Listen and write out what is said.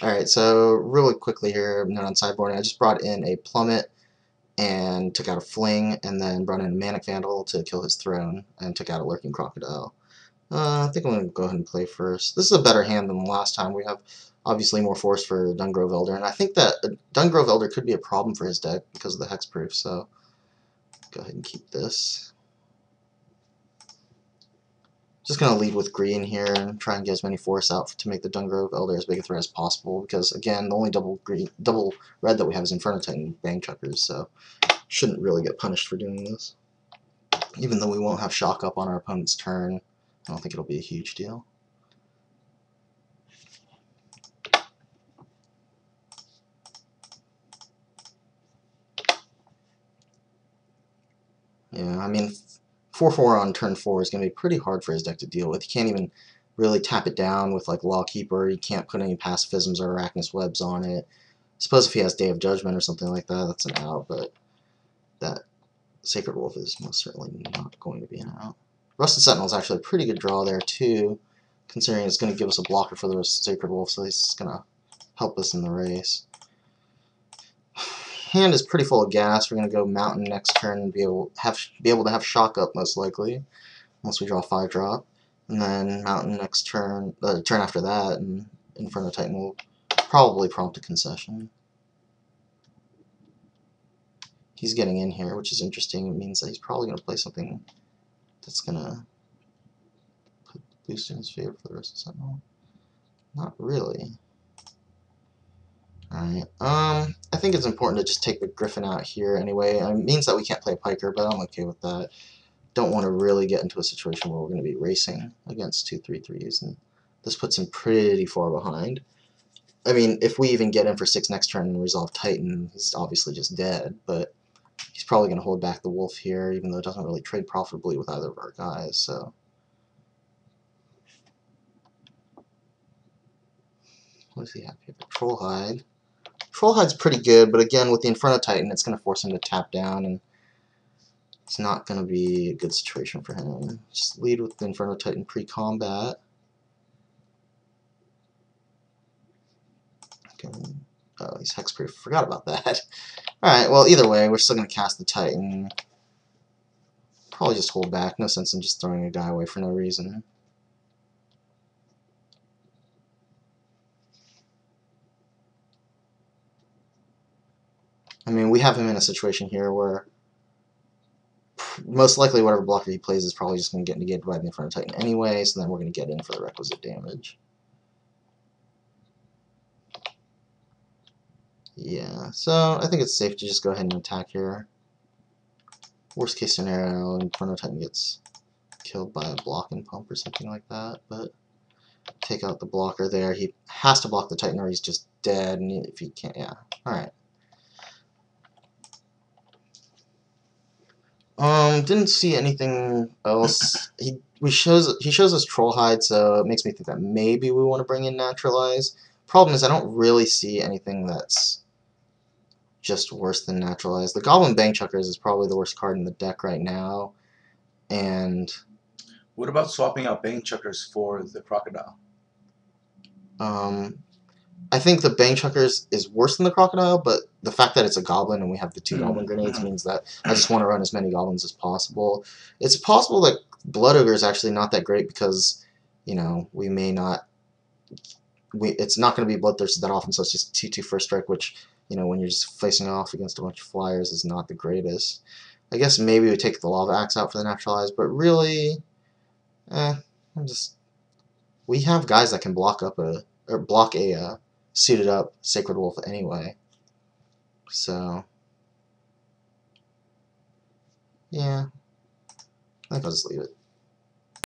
Alright, so really quickly here, note on sideboarding, I just brought in a Plummet and took out a Fling, and then brought in a Manic Vandal to kill his Throne, and took out a Lurking Crocodile. I think I'm going to go ahead and play first. This is a better hand than the last time. We have obviously more force for Dungrove Elder, and I think that Dungrove Elder could be a problem for his deck because of the Hexproof, so go ahead and keep this. Just going to lead with green here and try and get as many force out to make the Dungrove Elder as big a threat as possible, because again, the only double red that we have is Inferno Titan and Bang Chuckers, so shouldn't really get punished for doing this. Even though we won't have Shock Up on our opponent's turn, I don't think it'll be a huge deal. Yeah, I mean, 4/4 on turn 4 is going to be pretty hard for his deck to deal with. He can't even really tap it down with like Lawkeeper. He can't put any pacifisms or Arachnus Webs on it. I suppose if he has Day of Judgment or something like that, that's an out, but that Sacred Wolf is most certainly not going to be an out. Rusted Sentinel is actually a pretty good draw there too, considering it's going to give us a blocker for the Sacred Wolf, so he's going to help us in the race. Hand is pretty full of gas. We're going to go Mountain next turn and be able to have Shock Up most likely, unless we draw 5-drop. And then Mountain next turn, the turn after that, and Inferno Titan will probably prompt a concession. He's getting in here, which is interesting. It means that he's probably going to play something that's going to put boost in his favor for the rest of Sentinel. Not really. Alright, I think it's important to just take the Griffin out here anyway. It means that we can't play a Piker, but I'm okay with that. Don't want to really get into a situation where we're going to be racing against 2/3/3s, and this puts him pretty far behind. I mean, if we even get in for 6 next turn and resolve Titan, he's obviously just dead, but he's probably going to hold back the Wolf here, even though it doesn't really trade profitably with either of our guys, so... What does he have here? Trollhide. Trollhide's pretty good, but again, with the Inferno Titan, it's going to force him to tap down, and it's not going to be a good situation for him. Just lead with the Inferno Titan pre-combat. Okay. Oh, he's hexproof. Forgot about that. Alright, well, either way, we're still going to cast the Titan. Probably just hold back. No sense in just throwing a guy away for no reason. I mean, we have him in a situation here where most likely whatever blocker he plays is probably just going to get negated by the Inferno Titan anyway, so then we're going to get in for the requisite damage. Yeah, so I think it's safe to just go ahead and attack here. Worst case scenario, Inferno Titan gets killed by a blocking pump or something like that, but take out the blocker there. He has to block the Titan or he's just dead, and if he can't, yeah. Alright. Didn't see anything else. He shows us Trollhide, so it makes me think that maybe we want to bring in Naturalize. Problem is, I don't really see anything that's just worse than Naturalize. The Goblin Bang Chuckers is probably the worst card in the deck right now, and... What about swapping out Bang Chuckers for the Crocodile? I think the Bang Chuckers is worse than the Crocodile, but the fact that it's a Goblin and we have the 2 Goblin Grenades means that I just want to run as many Goblins as possible. It's possible that Blood Ogre is actually not that great because, you know, we may not... it's not going to be Bloodthirsty that often, so it's just 2/2 first strike, which, you know, when you're just facing off against a bunch of flyers is not the greatest. I guess maybe we take the Lava Axe out for the Naturalize, but really, we have guys that can block a suited up Sacred Wolf anyway. So, yeah, I think I'll just leave it.